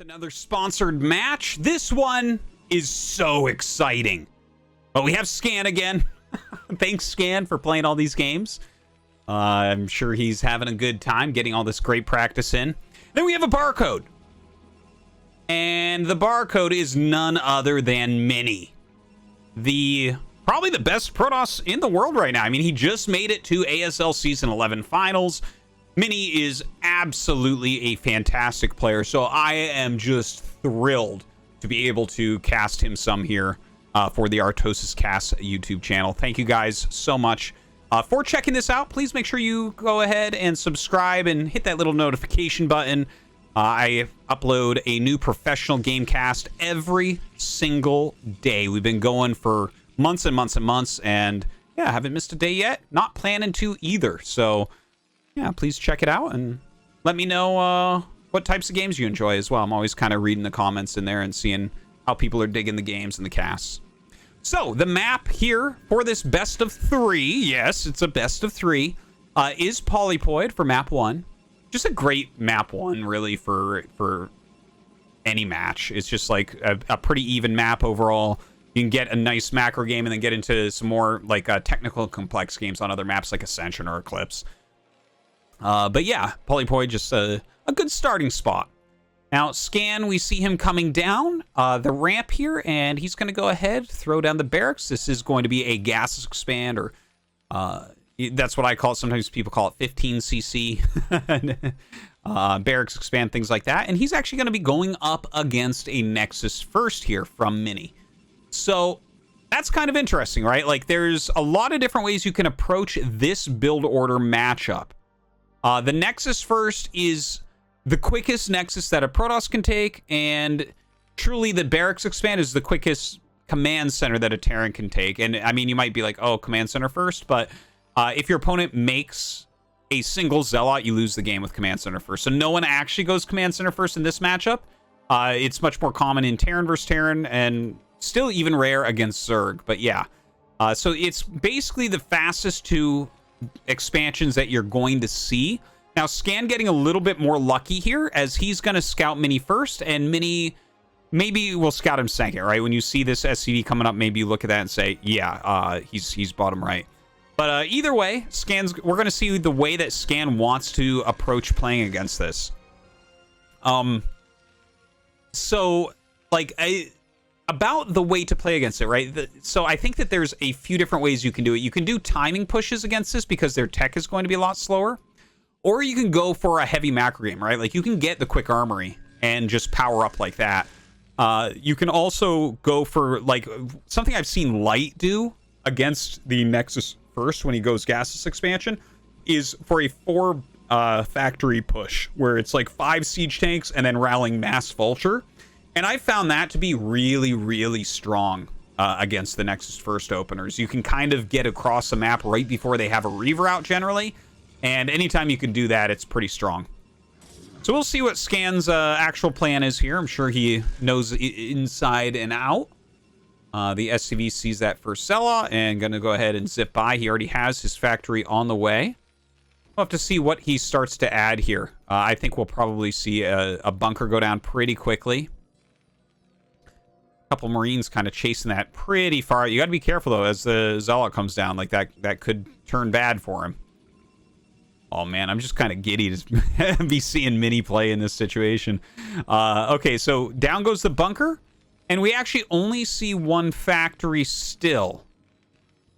Another sponsored match. This one is so exciting. But we have Scan again. Thanks, Scan, for playing all these games. I'm sure he's having a good time getting all this great practice in. Then we have a barcode. And the barcode is none other than Mini. Probably the best Protoss in the world right now. I mean, he just made it to ASL Season 11 Finals. Mini is absolutely a fantastic player, so I am just thrilled to be able to cast him some here for the ArtosisCasts YouTube channel. Thank you guys so much for checking this out. Please make sure you go ahead and subscribe and hit that little notification button. I upload a new professional game cast every single day. We've been going for months and months and months, and yeah, I haven't missed a day yet. Not planning to either, so yeah, please check it out and let me know what types of games you enjoy as well. I'm always kind of reading the comments in there and seeing how people are digging the games and the casts. So, the map here for this best of 3, yes, it's a best of 3, is Polypoid for map 1. Just a great map 1, really, for any match. It's just like a pretty even map overall. You can get a nice macro game and then get into some more like technical complex games on other maps like Ascension or Eclipse. But yeah, Polypoid, just a good starting spot. Now, Scan, we see him coming down the ramp here, and he's going to go ahead, throw down the barracks. This is going to be a gas expand, or that's what I call it. Sometimes people call it 15cc. Barracks expand, things like that. And he's actually going to be going up against a Nexus first here from Mini. So that's kind of interesting, right? Like, there's a lot of different ways you can approach this build order matchup. The Nexus first is the quickest Nexus that a Protoss can take, and truly the Barracks expand is the quickest command center that a Terran can take. And I mean, you might be like, oh, command center first, but if your opponent makes a single Zealot, you lose the game with command center first. So no one actually goes command center first in this matchup. It's much more common in Terran versus Terran, and still even rare against Zerg. But yeah, so it's basically the fastest two expansions that you're going to see. Now, Scan getting a little bit more lucky here, as he's going to scout Mini first, and Mini maybe will scout him second, right? When you see this SCV coming up, maybe you look at that and say, yeah, he's bottom right. But either way, we're going to see the way that Scan wants to approach playing against this. So, like, about the way to play against it, right? So I think that there's a few different ways you can do it. You can do timing pushes against this because their tech is going to be a lot slower. Or you can go for a heavy macro game, right? Like, you can get the quick armory and just power up like that. You can also go for, like, something I've seen Light do against the Nexus first when he goes gaseous expansion is for a 4 factory push, where it's like 5 siege tanks and then rallying mass vulture. And I found that to be really, really strong against the Nexus first openers. You can kind of get across the map right before they have a Reaver out generally. And anytime you can do that, it's pretty strong. So we'll see what Scan's actual plan is here. I'm sure he knows inside and out. The SCV sees that first Zealot and going to go ahead and zip by. He already has his factory on the way. We'll have to see what he starts to add here. I think we'll probably see a bunker go down pretty quickly. Couple Marines kind of chasing that pretty far. You got to be careful, though, as the Zealot comes down. Like, that could turn bad for him. Oh, man, I'm just kind of giddy to be seeing Mini play in this situation. Okay, so down goes the bunker, and we actually only see one factory still.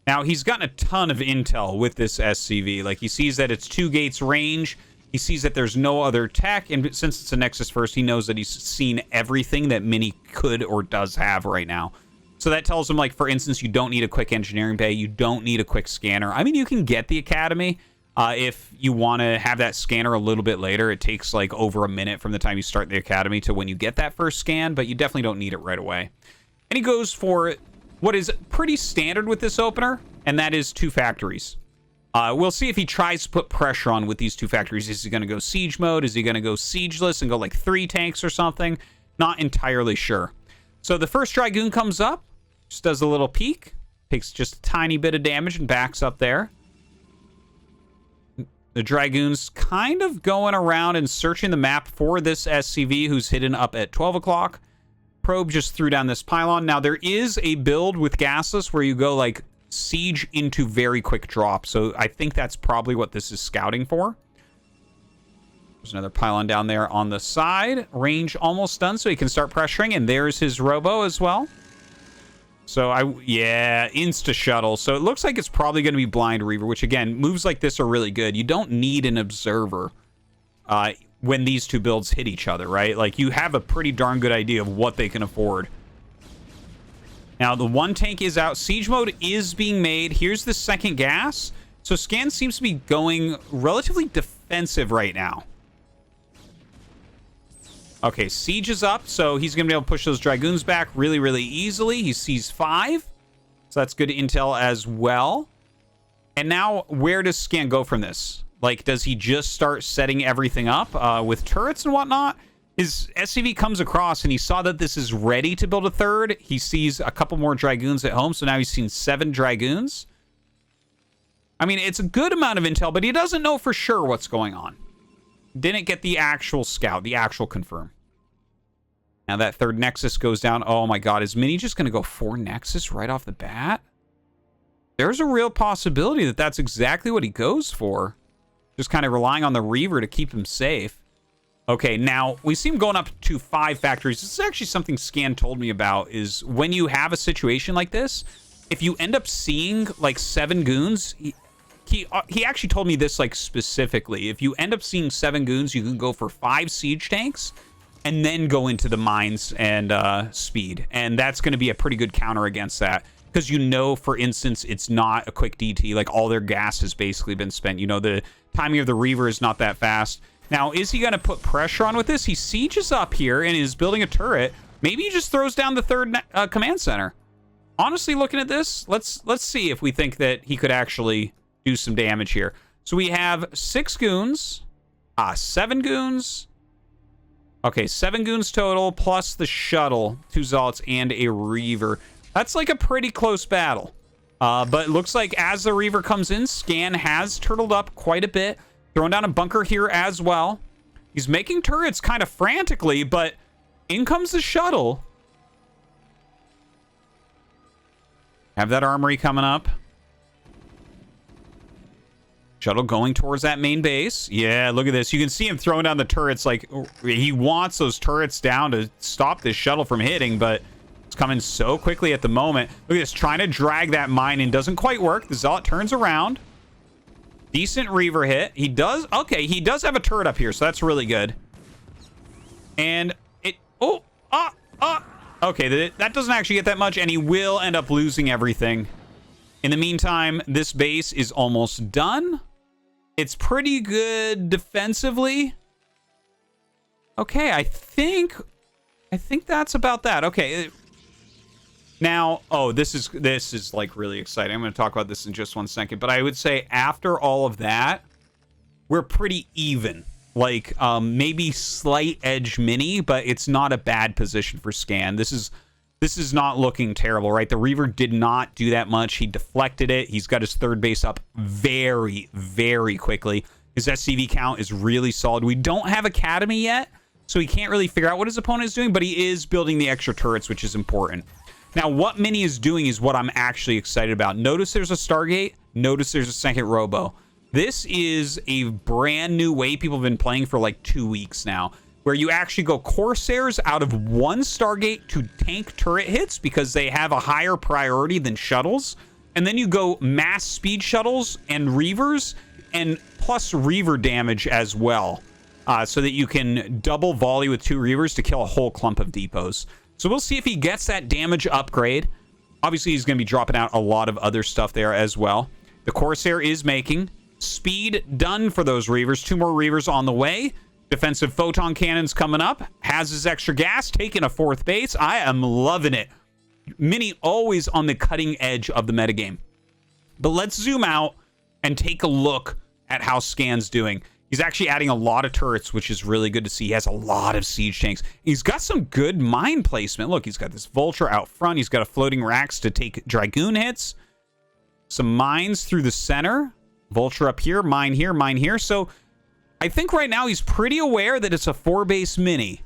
Now, he's gotten a ton of intel with this SCV. Like, he sees that it's 2 gates range. He sees that there's no other tech, and since it's a Nexus first, he knows that he's seen everything that Mini could or does have right now. So that tells him, like, for instance, you don't need a quick engineering bay. You don't need a quick scanner. I mean, you can get the Academy. If you want to have that scanner a little bit later, it takes like over a minute from the time you start the Academy to when you get that first scan, but you definitely don't need it right away. And he goes for what is pretty standard with this opener, and that is 2 factories. We'll see if he tries to put pressure on with these 2 factories. Is he going to go siege mode? Is he going to go siegeless and go like 3 tanks or something? Not entirely sure. So the first Dragoon comes up, just does a little peek, takes just a tiny bit of damage and backs up there. The Dragoon's kind of going around and searching the map for this SCV who's hidden up at 12 o'clock. Probe just threw down this pylon. Now, there is a build with gasless where you go, like, siege into very quick drop. So I think that's probably what this is scouting for. There's another pylon down there on the side. Range almost done, so he can start pressuring. And there's his robo as well. So, yeah, insta-shuttle. So it looks like it's probably going to be Blind Reaver, which, again, moves like this are really good. You don't need an observer when these two builds hit each other, right? Like, you have a pretty darn good idea of what they can afford. Now, the one tank is out. Siege mode is being made. Here's the second gas. So Scan seems to be going relatively defensive right now. Okay, Siege is up, so he's going to be able to push those Dragoons back really, really easily. He sees 5, so that's good intel as well. And now, where does Scan go from this? Like, does he just start setting everything up with turrets and whatnot? His SCV comes across, and he saw that this is ready to build a third. He sees a couple more Dragoons at home, so now he's seen 7 Dragoons. I mean, it's a good amount of intel, but he doesn't know for sure what's going on. Didn't get the actual scout, the actual confirm. Now that third Nexus goes down. Oh my god, is Mini just going to go 4 Nexus right off the bat? There's a real possibility that that's exactly what he goes for. Just kind of relying on the Reaver to keep him safe. Okay, now we see him going up to 5 factories. This is actually something Scan told me about, is when you have a situation like this, if you end up seeing like 7 goons, he actually told me this like specifically. If you end up seeing 7 goons, you can go for 5 siege tanks and then go into the mines and speed. And that's going to be a pretty good counter against that. Because you know, for instance, it's not a quick DT. Like, all their gas has basically been spent. You know, the timing of the Reaver is not that fast. Now, is he going to put pressure on with this? He sieges up here and is building a turret. Maybe he just throws down the third command center. Honestly, looking at this, let's see if we think that he could actually do some damage here. So we have 6 goons, 7 goons. Okay, 7 goons total, plus the shuttle, 2 Zealots, and a Reaver. That's like a pretty close battle. But it looks like as the Reaver comes in, Scan has turtled up quite a bit. Throwing down a bunker here as well. He's making turrets kind of frantically, but in comes the shuttle. Have that armory coming up. Shuttle going towards that main base. Yeah, look at this. You can see him throwing down the turrets. Like, he wants those turrets down to stop this shuttle from hitting, but it's coming so quickly at the moment. Look at this, trying to drag that mine in. Doesn't quite work. The Zealot turns around. Decent Reaver hit. He does... Okay, he does have a turret up here, so that's really good. And it... Okay, that doesn't actually get that much, and he will end up losing everything. In the meantime, this base is almost done. It's pretty good defensively. Okay, I think that's about that. Okay. Now, oh, this is like really exciting. I'm going to talk about this in just 1 second, but I would say after all of that, we're pretty even. Like, maybe slight edge Mini, but it's not a bad position for Scan. This is not looking terrible, right? The Reaver did not do that much. He deflected it. He's got his third base up very, very quickly. His SCV count is really solid. We don't have Academy yet, so he can't really figure out what his opponent is doing, but he is building the extra turrets, which is important. Now, what Mini is doing is what I'm actually excited about. Notice there's a Stargate. Notice there's a second Robo. This is a brand new way people have been playing for like 2 weeks now, where you actually go Corsairs out of 1 Stargate to tank turret hits because they have a higher priority than shuttles. And then you go mass speed shuttles and Reavers and plus Reaver damage as well. So that you can double volley with 2 Reavers to kill a whole clump of depots. So we'll see if he gets that damage upgrade. Obviously, he's going to be dropping out a lot of other stuff there as well. The Corsair is making speed done for those Reavers. 2 more Reavers on the way. Defensive photon cannons coming up. Has his extra gas. Taking a 4th base. I am loving it. Mini always on the cutting edge of the metagame. But let's zoom out and take a look at how Scan's doing. He's actually adding a lot of turrets, which is really good to see. He has a lot of siege tanks. He's got some good mine placement. Look, he's got this Vulture out front. He's got a floating racks to take Dragoon hits. Some mines through the center. Vulture up here, mine here, mine here. So I think right now he's pretty aware that it's a 4-base mini.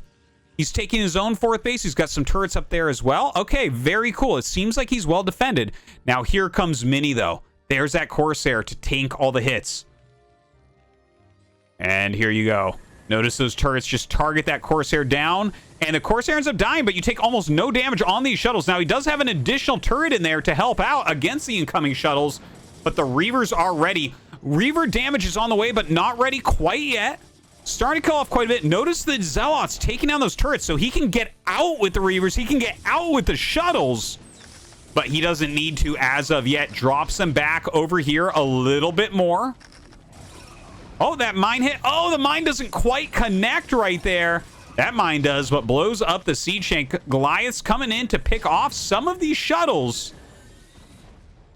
He's taking his own 4th base. He's got some turrets up there as well. Okay, very cool. It seems like he's well defended. Now here comes Mini, though. There's that Corsair to tank all the hits. And here you go. Notice those turrets just target that Corsair down. And the Corsair ends up dying, but you take almost no damage on these shuttles. Now, he does have an additional turret in there to help out against the incoming shuttles. But the Reavers are ready. Reaver damage is on the way, but not ready quite yet. Starting to kill off quite a bit. Notice the Zealots taking down those turrets, so he can get out with the Reavers. He can get out with the shuttles. But he doesn't need to as of yet. Drops them back over here a little bit more. Oh, that mine hit. Oh, the mine doesn't quite connect right there. That mine does, but blows up the siege tank. Goliath's coming in to pick off some of these shuttles.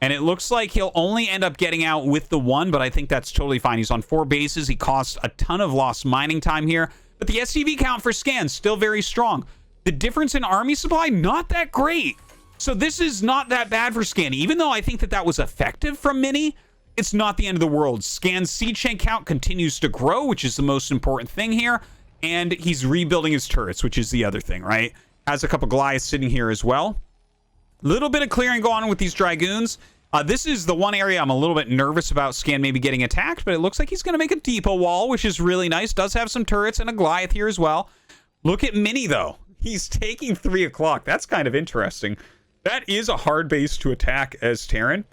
And it looks like he'll only end up getting out with the 1, but I think that's totally fine. He's on 4 bases. He costs a ton of lost mining time here. But the SCV count for Scan, still very strong. The difference in army supply, not that great. So this is not that bad for Scan. Even though I think that that was effective from Mini, it's not the end of the world. Scan's siege tank count continues to grow, which is the most important thing here. And he's rebuilding his turrets, which is the other thing, right? Has a couple Goliaths sitting here as well. Little bit of clearing going on with these Dragoons. This is the one area I'm a little bit nervous about Scan maybe getting attacked, but it looks like he's going to make a depot wall, which is really nice. Does have some turrets and a Goliath here as well. Look at Mini, though. He's taking 3 o'clock. That's kind of interesting. That is a hard base to attack as Terran,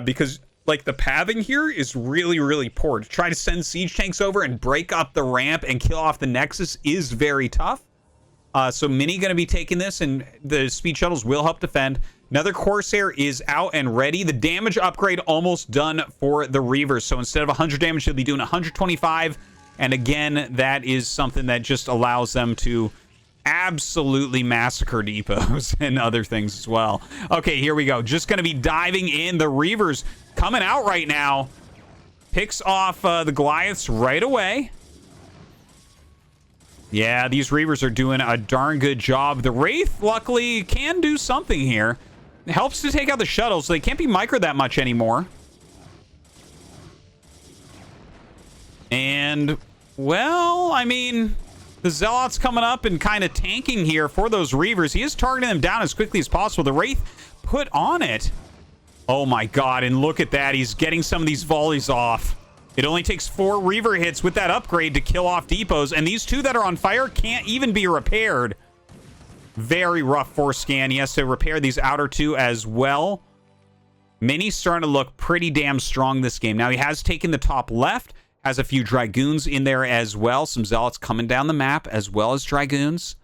because like the pathing here is really, really poor. To try to send siege tanks over and break up the ramp and kill off the Nexus is very tough. So Mini going to be taking this, and the speed shuttles will help defend. Another Corsair is out and ready. The damage upgrade almost done for the Reavers. So instead of 100 damage, they'll be doing 125. And again, that is something that just allows them to absolutely massacre depots and other things as well. Okay, here we go. Just going to be diving in. The Reavers coming out right now. Picks off the Goliaths right away. Yeah, these Reavers are doing a darn good job. The Wraith, luckily, can do something here. It helps to take out the shuttles, so they can't be microed that much anymore. And, well, I mean, the Zealot's coming up and kind of tanking here for those Reavers. He is targeting them down as quickly as possible. The Wraith put on it. Oh, my God, and look at that. He's getting some of these volleys off. It only takes 4 Reaver hits with that upgrade to kill off depots, and these 2 that are on fire can't even be repaired. Very rough for Scan. He has to repair these outer 2 as well. Mini's starting to look pretty damn strong this game. Now, he has taken the top left, has a few Dragoons in there as well. Some Zealots coming down the map as well as Dragoons.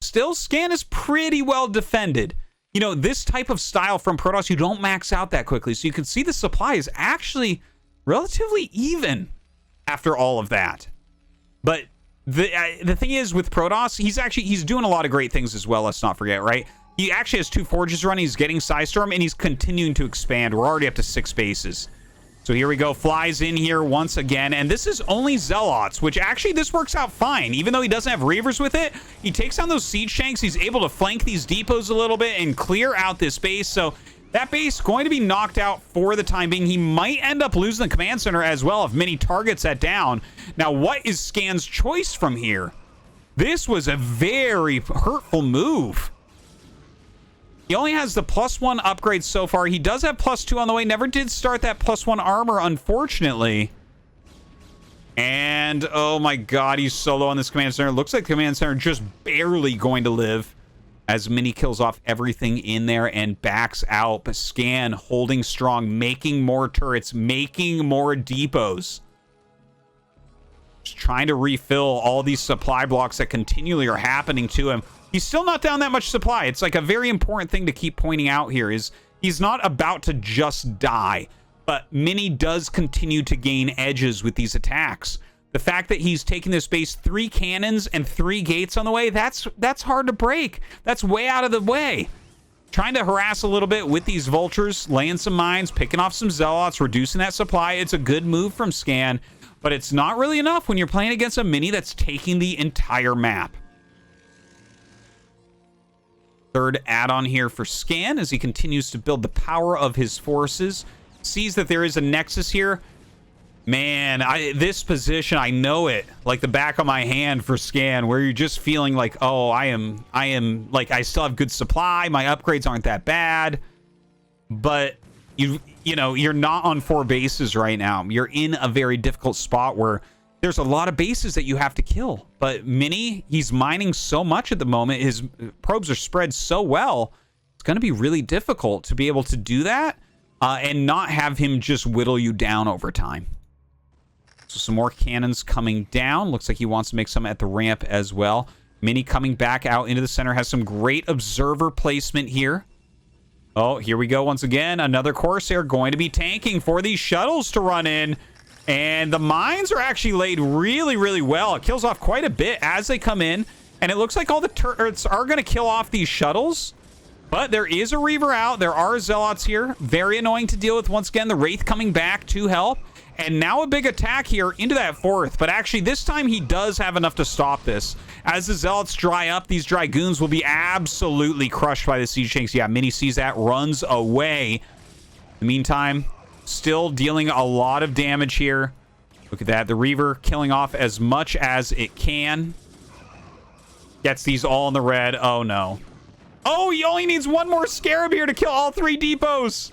Still, Scan is pretty well defended. You know, this type of style from Protoss, you don't max out that quickly, so you can see the supply is actually relatively even after all of that. But the thing is with Protoss, he's doing a lot of great things as well, let's not forget, right? He actually has 2 forges running, he's getting Psystorm, and he's continuing to expand. We're already up to 6 bases. So here we go, flies in here once again, and this is only Zealots, which actually this works out fine. Even though he doesn't have Reavers with it, he takes down those siege tanks, he's able to flank these depots a little bit and clear out this base, so that base going to be knocked out for the time being. He might end up losing the command center as well if Mini targets that down. Now, what is Scan's choice from here? This was a very hurtful move. He only has the +1 upgrade so far. He does have +2 on the way. Never did start that +1 armor, unfortunately. And, oh my God, he's solo on this command center. Looks like the command center just barely going to live as Mini kills off everything in there and backs out. But Scan holding strong, making more turrets, making more depots. Just trying to refill all these supply blocks that continually are happening to him. He's still not down that much supply. It's like a very important thing to keep pointing out here is he's not about to just die. But Mini does continue to gain edges with these attacks. The fact that he's taking this base 3 cannons and 3 gates on the way, that's hard to break. That's way out of the way. Trying to harass a little bit with these vultures, laying some mines, picking off some Zealots, reducing that supply. It's a good move from Scan, but it's not really enough when you're playing against a Mini that's taking the entire map. Third add-on here for Scan as he continues to build the power of his forces. Sees that there is a Nexus here. Man, this position, I know it like the back of my hand for Scan, where you're just feeling like, oh, I am like, I still have good supply. My upgrades aren't that bad. But you know, you're not on 4 bases right now. You're in a very difficult spot where there's a lot of bases that you have to kill. But Mini, he's mining so much at the moment. His probes are spread so well. It's going to be really difficult to be able to do that and not have him just whittle you down over time. So some more cannons coming down. Looks like he wants to make some at the ramp as well. Mini coming back out into the center. Has some great observer placement here. Oh, here we go once again. Another Corsair going to be tanking for these shuttles to run in. And the mines are actually laid really, really well. It kills off quite a bit as they come in. And it looks like all the turrets are going to kill off these shuttles. But there is a Reaver out. There are Zealots here. Very annoying to deal with. Once again, the Wraith coming back to help. And now a big attack here into that 4th. But actually, this time he does have enough to stop this. As the Zealots dry up, these Dragoons will be absolutely crushed by the Siege Tanks. Yeah, Mini sees that, runs away. In the meantime, still dealing a lot of damage here. Look at that. The Reaver killing off as much as it can. Gets these all in the red. Oh, no. Oh, he only needs one more Scarab here to kill all 3 depots.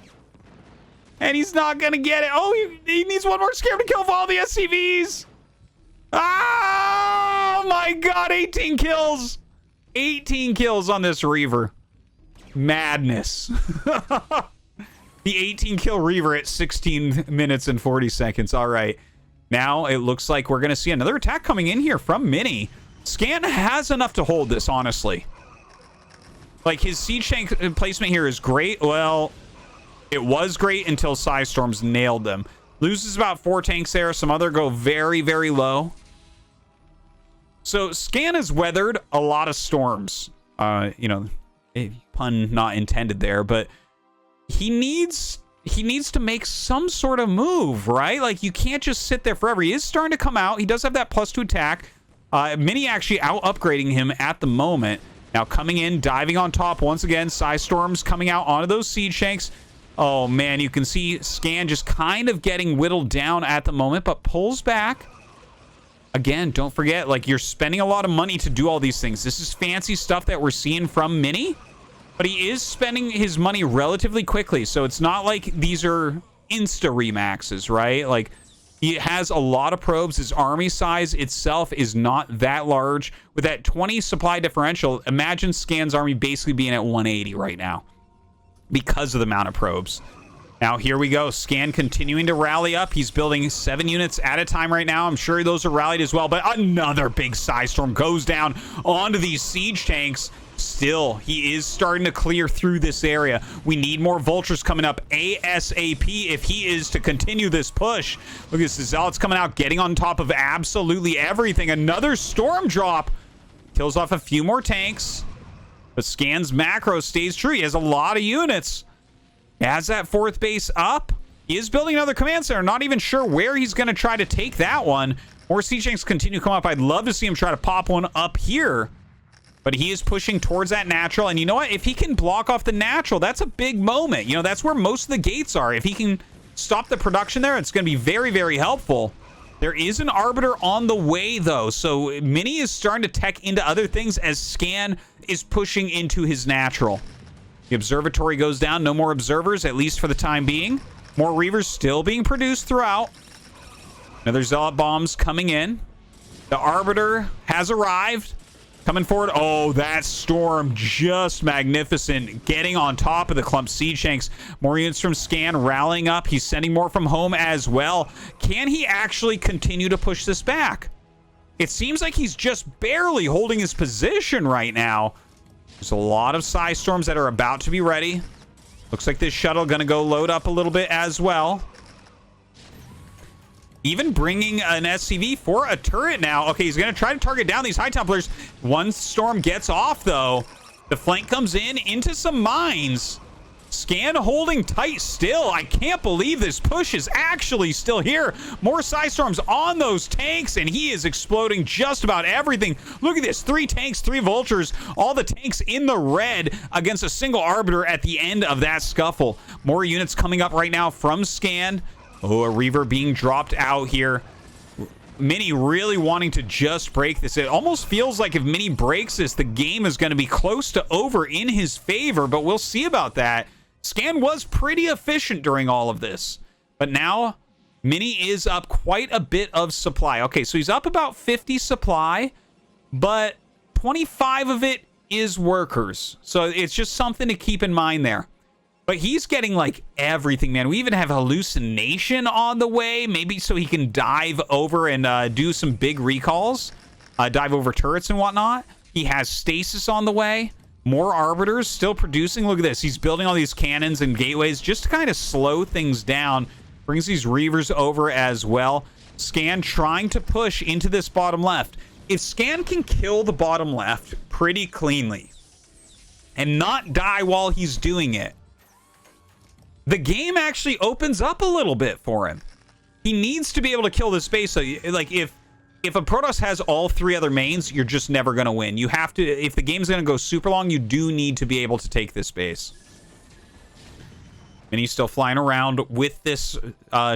And he's not going to get it. Oh, he needs one more Scarab to kill off all the SCVs. Oh, my God. 18 kills. 18 kills on this Reaver. Madness. The 18-kill Reaver at 16 minutes and 40 seconds. All right. Now it looks like we're going to see another attack coming in here from Mini. Scan has enough to hold this, honestly. Like, his Siege Tank placement here is great. Well, it was great until Psystorms nailed them. Loses about 4 tanks there. Some other go very, very low. So Scan has weathered a lot of storms. You know, pun not intended there, but he needs to make some sort of move, right? Like, you can't just sit there forever. He is starting to come out. He does have that +2 attack. Mini actually out upgrading him at the moment. Now coming in, diving on top once again. Psystorms coming out onto those Siege Tanks. Oh, man, you can see Scan just kind of getting whittled down at the moment, but pulls back. Again, don't forget, like, you're spending a lot of money to do all these things. This is fancy stuff that we're seeing from Mini, but he is spending his money relatively quickly, so it's not like these are insta-remaxes, right? Like, he has a lot of probes. His army size itself is not that large. With that 20 supply differential, imagine Scan's army basically being at 180 right now, because of the amount of probes. Now, here we go. Scan continuing to rally up. He's building 7 units at a time right now. I'm sure those are rallied as well. But another big Psystorm goes down onto these Siege Tanks. Still, he is starting to clear through this area. We need more Vultures coming up ASAP if he is to continue this push. Look at this. The Zealots coming out, getting on top of absolutely everything. Another Storm drop. Kills off a few more tanks. But Scan's macro stays true. He has a lot of units. Has that 4th base up. He is building another command center. Not even sure where he's going to try to take that one. More Siege Tanks continue to come up. I'd love to see him try to pop one up here. But he is pushing towards that natural. And you know what? If he can block off the natural, that's a big moment. You know, that's where most of the gates are. If he can stop the production there, it's going to be very, very helpful. There is an Arbiter on the way, though. So Mini is starting to tech into other things as Scan is pushing into his natural. The observatory goes down. No more observers, at least for the time being. More Reavers still being produced throughout. Another Zealot bombs coming in. The Arbiter has arrived. Coming forward. Oh, that Storm just magnificent. Getting on top of the clump Siege Tanks. More units from Scan rallying up. He's sending more from home as well. Can he actually continue to push this back? It seems like he's just barely holding his position right now. There's a lot of Psystorms that are about to be ready. Looks like this shuttle going to go load up a little bit as well. Even bringing an SCV for a turret now. Okay, he's going to try to target down these High Templars. One Storm gets off, though. The flank comes in into some mines. Scan holding tight still. I can't believe this push is actually still here. More Psystorms on those tanks, and he is exploding just about everything. Look at this. 3 tanks, 3 Vultures. All the tanks in the red against a single Arbiter at the end of that scuffle. More units coming up right now from Scan. Oh, a Reaver being dropped out here. Mini really wanting to just break this. It almost feels like if Mini breaks this, the game is going to be close to over in his favor, but we'll see about that. Scan was pretty efficient during all of this, but now Mini is up quite a bit of supply. Okay, so he's up about 50 supply, but 25 of it is workers. So it's just something to keep in mind there. But he's getting, like, everything, man. We even have hallucination on the way, maybe so he can dive over and do some big recalls, dive over turrets and whatnot. He has stasis on the way. More arbiters still producing. Look at this. He's building all these cannons and gateways just to kind of slow things down. Brings these Reavers over as well. Scan trying to push into this bottom left. If Scan can kill the bottom left pretty cleanly and not die while he's doing it, the game actually opens up a little bit for him. He needs to be able to kill this base. So, like, if a Protoss has all three other mains, you're just never going to win. You have to, if the game's going to go super long, you do need to be able to take this base. And he's still flying around with this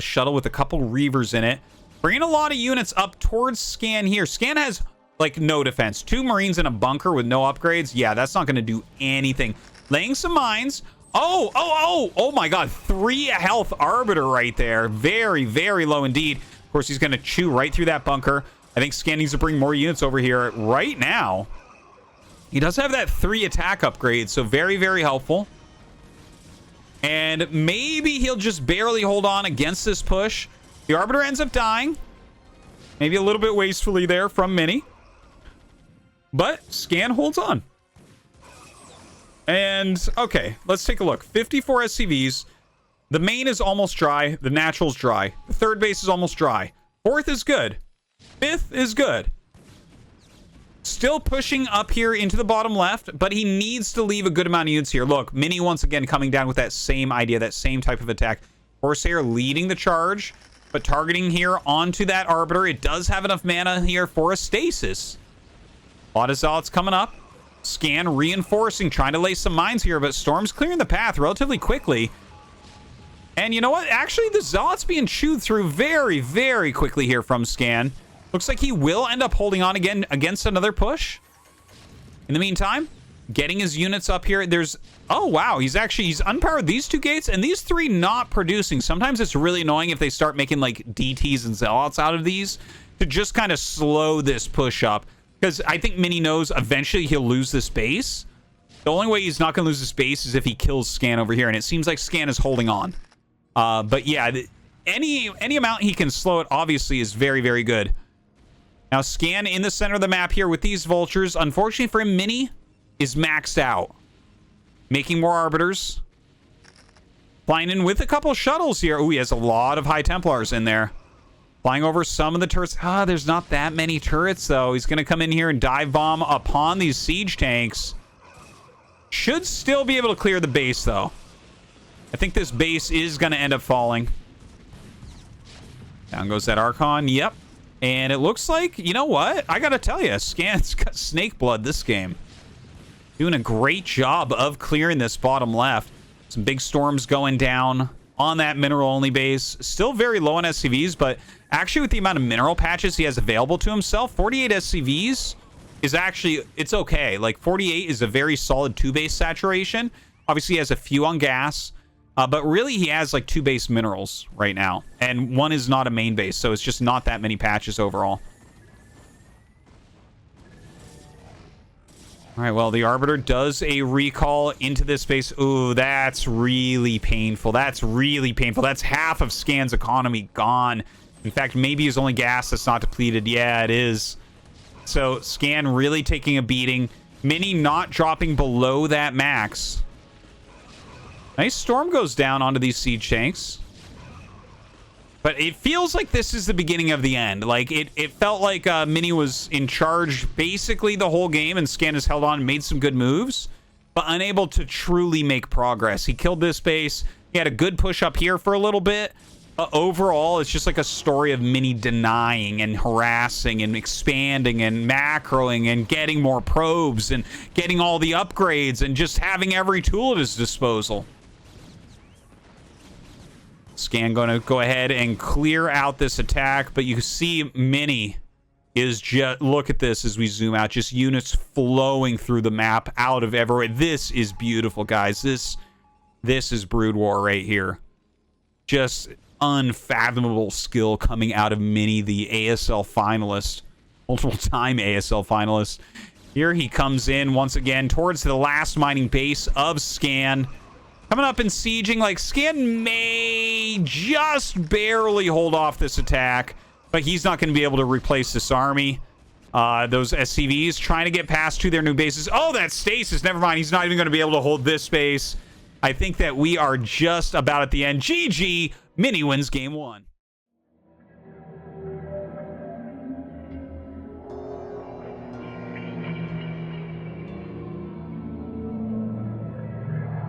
shuttle with a couple Reavers in it. Bringing a lot of units up towards Scan here. Scan has, like, no defense. 2 Marines in a bunker with no upgrades. Yeah, that's not going to do anything. Laying some mines. Oh my god. 3 health Arbiter right there. Very, very low indeed. Of course, he's going to chew right through that bunker. I think Scan needs to bring more units over here right now. He does have that 3 attack upgrade, so very, very helpful. And maybe he'll just barely hold on against this push. The Arbiter ends up dying. Maybe a little bit wastefully there from Mini. But Scan holds on. And, okay, let's take a look. 54 SCVs. The main is almost dry. The natural's dry. The third base is almost dry. Fourth is good. Fifth is good. Still pushing up here into the bottom left, but he needs to leave a good amount of units here. Look, Mini once again coming down with that same idea, that same type of attack. Corsair leading the charge, but targeting here onto that Arbiter. It does have enough mana here for a stasis. A lot of Zealots coming up. Scan reinforcing, trying to lay some mines here, but Storm's clearing the path relatively quickly. And you know what? Actually, the Zealot's being chewed through very, very quickly here from Scan. Looks like he will end up holding on again against another push. In the meantime, getting his units up here. There's... Oh, wow. He's unpowered these 2 gates and these 3 not producing. Sometimes it's really annoying if they start making, like, DTs and Zealots out of these to just kind of slow this push up. Because I think Mini knows eventually he'll lose this base. The only way he's not going to lose this base is if he kills Scan over here. And it seems like Scan is holding on. But yeah, any amount he can slow it obviously is very, very good. Now Scan in the center of the map here with these vultures. Unfortunately for him, Mini is maxed out. Making more Arbiters. Flying in with a couple shuttles here. Oh, he has a lot of High Templars in there. Flying over some of the turrets. There's not that many turrets, though. He's going to come in here and dive bomb upon these siege tanks. Should still be able to clear the base, though. I think this base is going to end up falling. Down goes that Archon. Yep. And it looks like, you know what? I got to tell you, Scan's got snake blood this game. Doing a great job of clearing this bottom left. Some big storms going down on that mineral-only base. Still very low on SCVs, but actually with the amount of mineral patches he has available to himself, 48 SCVs is actually, it's okay. Like, 48 is a very solid 2-base saturation. Obviously, he has a few on gas, but really he has, like, 2 base minerals right now. And 1 is not a main base, so it's just not that many patches overall. All right, well, the Arbiter does a recall into this space. Ooh, that's really painful. That's really painful. That's half of Scan's economy gone. In fact, maybe his only gas that's not depleted. Yeah, it is. So Scan really taking a beating. Mini not dropping below that max. Nice storm goes down onto these siege tanks. But it feels like this is the beginning of the end. Like, it felt like Mini was in charge basically the whole game, and Scan has held on and made some good moves, but unable to truly make progress. He killed this base. He had a good push up here for a little bit. Overall, it's just like a story of Mini denying and harassing and expanding and macroing and getting more probes and getting all the upgrades and just having every tool at his disposal. Scan going to go ahead and clear out this attack, but you see Mini is just, look at this as we zoom out, just units flowing through the map out of everywhere. This is beautiful, guys. This is Brood War right here. Just unfathomable skill coming out of Mini, the ASL finalist, multiple time ASL finalist. Here he comes in once again towards the last mining base of Scan. Coming up and sieging, like, Scan may just barely hold off this attack, but he's not going to be able to replace this army. Those SCVs trying to get past to their new bases. Oh, that's stasis. Never mind. He's not even going to be able to hold this space. I think that we are just about at the end. GG. Mini wins game 1.